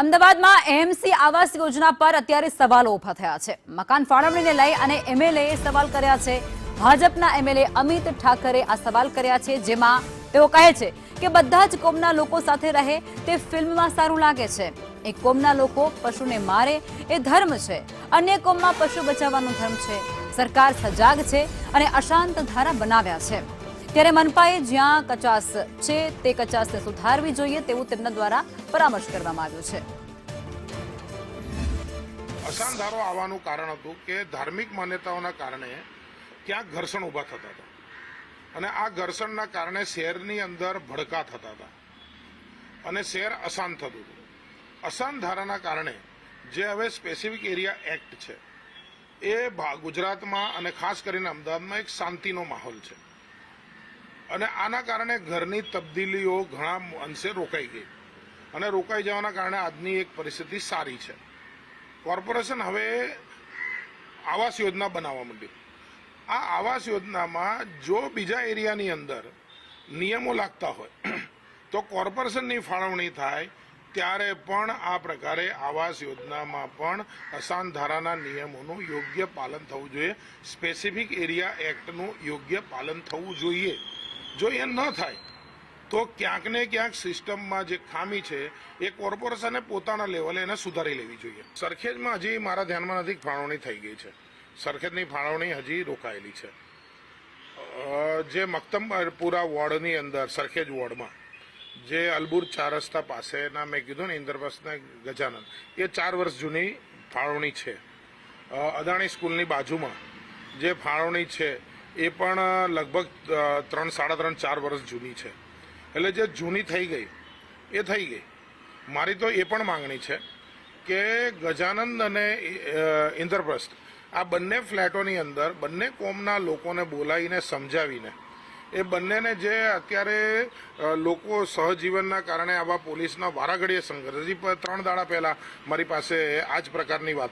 અમદાવાદમાં એએમસી આવાસ યોજના પર અત્યારે સવાલો ઉભા થયા છે। મકાન ફાળવણીને લઈ અને એમએલએએ સવાલ કર્યા છે। ભાજપના એમએલએ અમિત ઠાકરે આ સવાલ કર્યા છે, જેમાં તેઓ કહે છે કે બધા જ કોમના લોકો સાથે રહે તે ફિલ્મમાં સારું લાગે છે। એક કોમના લોકો પશુને મારે એ ધર્મ છે, અન્ય કોમમાં પશુ બચાવવાનો ધર્મ છે। સરકાર સજાગ છે અને અશાંત ધારા બનાવ્યા છે, ત્યારે મનપાએ જ્યાં કચાસ છે તે કચાસને સુધારવી જોઈએ તેવું તેમના દ્વારા પરામર્શ કરવામાં આવ્યો છે। અશાંત ધારો આવવાનું કારણ હતું કે ધાર્મિક માન્યતાઓના કારણે ક્યાંક ઘર્ષણ ઊભા થતા હતા અને આ ઘર્ષણના કારણે શહેરની અંદર ભડકા થતા હતા અને શહેર અશાંત થતું હતું। અશાંત ધારાના કારણે જે હવે સ્પેસિફિક એરિયા એક્ટ છે એ ગુજરાતમાં અને ખાસ કરીને અમદાવાદમાં એક શાંતિનો માહોલ છે અને આના કારણે ઘરની તબદીલીઓ ઘણા અંશે રોકાઈ ગઈ અને રોકાઈ જવાના કારણે આજની એક પરિસ્થિતિ સારી છે। કોર્પોરેશન હવે આવાસ યોજના બનાવવા માંડ્યું। આ આવાસ યોજનામાં જો બીજા એરિયાની અંદર નિયમો લાગતા હોય તો કોર્પોરેશનની ફાળવણી થાય ત્યારે પણ આ પ્રકારે આવાસ યોજનામાં પણ અશાંત ધારાના નિયમોનું યોગ્ય પાલન થવું જોઈએ। સ્પેસિફિક એરિયા એક્ટનું યોગ્ય પાલન થવું જોઈએ। જો એ ન થાય તો ક્યાંક ને ક્યાંક સિસ્ટમમાં જે ખામી છે એ કોર્પોરેશને પોતાના લેવલે એને સુધારી લેવી જોઈએ। સરખેજમાં હજી મારા ધ્યાનમાં નથી ફાળવણી થઈ ગઈ છે, સરખેજની ફાળવણી હજી રોકાયેલી છે। જે મક્તમપુરા વોર્ડની અંદર સરખેજ વોર્ડમાં જે અલબુર 4 રસ્તા પાસેના મેં કીધું ને ઇન્દ્રપ્રસ્થના ગજાનન, એ 4 વર્ષ જૂની ફાળવણી છે। અદાણી સ્કૂલની બાજુમાં જે ફાળવણી છે એ પણ લગભગ 3, 3.5, 4 વર્ષ જૂની છે। એટલે જે જૂની થઈ ગઈ એ થઈ ગઈ। મારી તો એ પણ માંગણી છે કે ગજાનંદ અને ઇન્દ્રપ્રસ્થ આ બંને ફ્લેટોની અંદર બંને કોમના લોકોને બોલાવીને સમજાવીને એ બંનેને જે અત્યારે લોકો સહજીવનના કારણે આવા પોલીસના વારાઘડીએ સંઘર્ષ, હજી 3 દાડા પહેલાં મારી પાસે આ જ પ્રકારની વાત